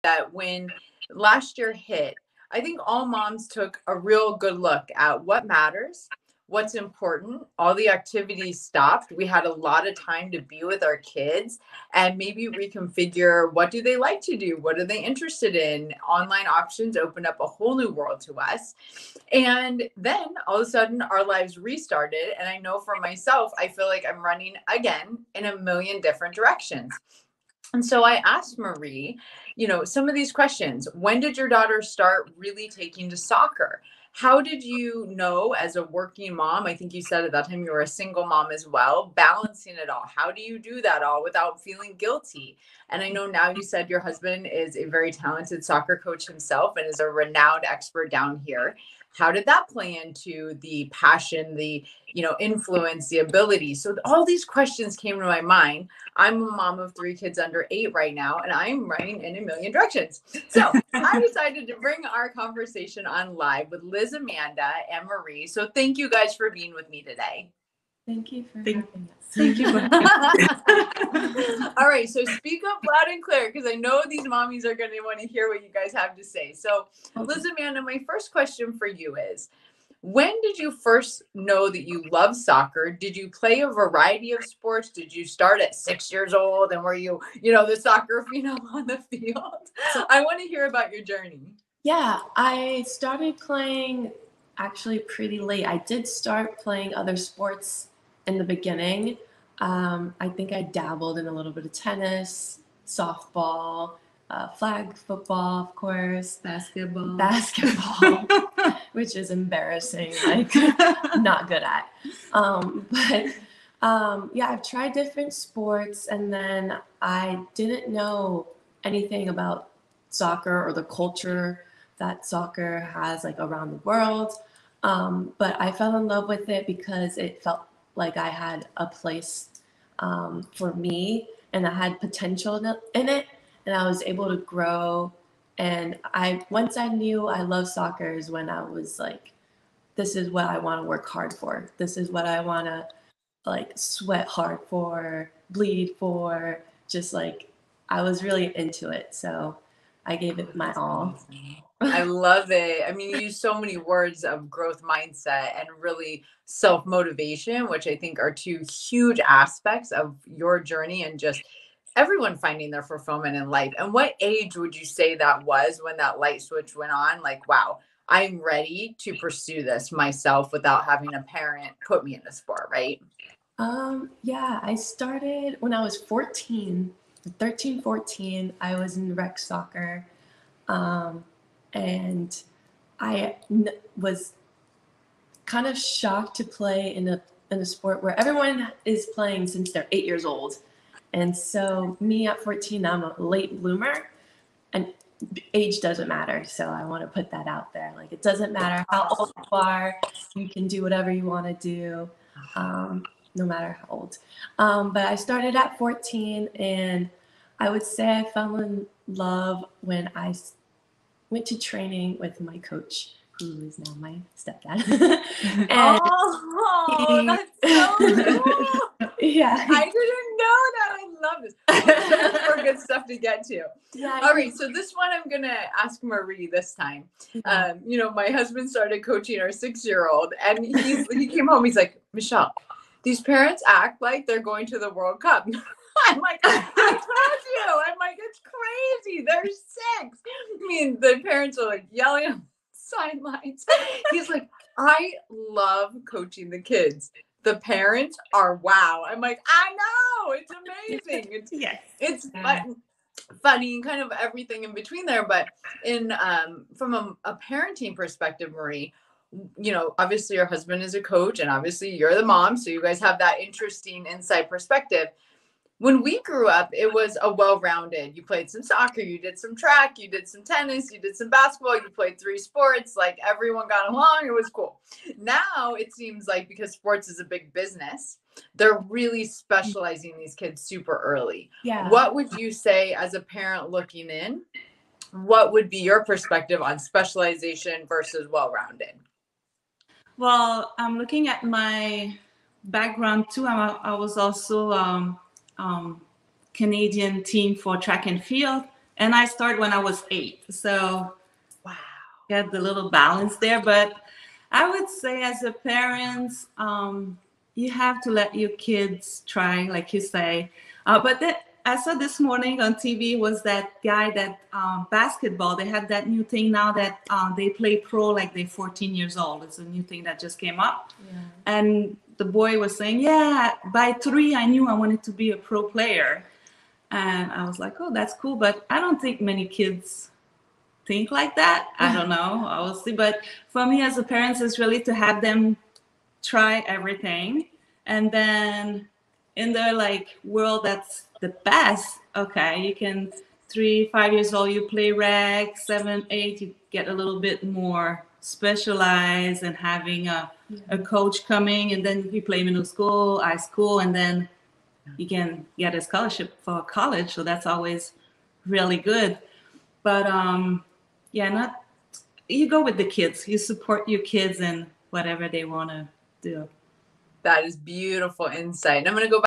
that when last year hit, I think all moms took a real good look at what matters, what's important. All the activities stopped. We had a lot of time to be with our kids and maybe reconfigure, what do they like to do? What are they interested in? Online options opened up a whole new world to us. And then all of a sudden our lives restarted. And I know for myself, I feel like I'm running again in a million different directions. And so I asked Marie, some of these questions. When did your daughter start really taking to soccer? How did you know, as a working mom, I think you said at that time you were a single mom as well, balancing it all? How do you do that all without feeling guilty? And I know now you said your husband is a very talented soccer coach himself and is a renowned expert down here. How did that play into the passion, the influence, the ability? So all these questions came to my mind. I'm a mom of 3 kids under 8 right now, and I'm running in a million directions. So I decided to bring our conversation on live with Liz, Amanda, and Marie. So thank you guys for being with me today. Thank you for having us. Thank you for having us. All right, so speak up loud and clear, because I know these mommies are going to want to hear what you guys have to say. So Liz, Amanda, my first question for you is, when did you first know that you love soccer? Did you play a variety of sports? Did you start at 6 years old and were you, the soccer phenom on the field? I want to hear about your journey. Yeah, I started playing actually pretty late. I did start playing other sports in the beginning. I think I dabbled in a little bit of tennis, softball, flag football, of course, basketball, which is embarrassing, like not good at. Yeah, I've tried different sports, and then I didn't know anything about soccer or the culture that soccer has like around the world. But I fell in love with it because it felt like I had a place for me, and I had potential in it, and I was able to grow. And once I knew I love soccer is when I was like, this is what I want to work hard for. This is what I want to like sweat hard for, bleed for. Just like, I was really into it. So I gave it my all. I love it. I mean, you use so many words of growth mindset and really self-motivation, which I think are 2 huge aspects of your journey and just everyone finding their fulfillment in life. And what age would you say that was when that light switch went on? Like, wow, I'm ready to pursue this myself without having a parent put me in a sport, right? Yeah, I started when I was 13, 14. I was in rec soccer. And I was kind of shocked to play in a sport where everyone is playing since they're 8 years old. And so me at 14, I'm a late bloomer, and age doesn't matter. So I want to put that out there. Like, it doesn't matter how old you are, you can do whatever you want to do, no matter how old. But I started at 14, and I would say I fell in love when I went to training with my coach, who is now my stepdad. And that's so cool. Yeah. I didn't know that. I love this. More good stuff to get to. Yeah. All right. So this one I'm going to ask Marie this time. My husband started coaching our 6-year-old, and he came home. He's like, Michelle, these parents act like they're going to the World Cup. I'm like, I told you. I'm like, it's crazy. They're 6. I mean, the parents are like yelling on the sidelines. He's like, I love coaching the kids. The parents are wow. I'm like, I know. It's amazing. It's funny and kind of everything in between there. But from a parenting perspective, Marie, obviously your husband is a coach, and obviously you're the mom. So you guys have that interesting inside perspective. When we grew up, it was a well-rounded. You played some soccer, you did some track, you did some tennis, you did some basketball, you played 3 sports. Like, everyone got along. It was cool. Now it seems like, because sports is a big business, they're really specializing these kids super early. Yeah. What would you say as a parent looking in? What would be your perspective on specialization versus well-rounded? Well, I'm looking at my background too. I was also Canadian team for track and field, And I started when I was 8. So Wow. get the little balance there. But I would say as a parent, you have to let your kids try, like you say. But then I saw this morning on TV was that guy that basketball, they had that new thing now that they play pro like they're 14 years old. It's a new thing that just came up. Yeah. And the boy was saying, yeah, by 3, I knew I wanted to be a pro player. And I was like, oh, that's cool. But I don't think many kids think like that. I don't know. I will see. But for me as a parent, it's really to have them try everything. And then in their like world that's the best, okay, you can 3, 5 years old, you play rag, 7, 8, you get a little bit more specialized and having a coach coming, and then you play middle school, high school, and then you can get a scholarship for college. So that's always really good. But yeah, not you go with the kids. You support your kids and whatever they want to do. That is beautiful insight. And I'm going to go back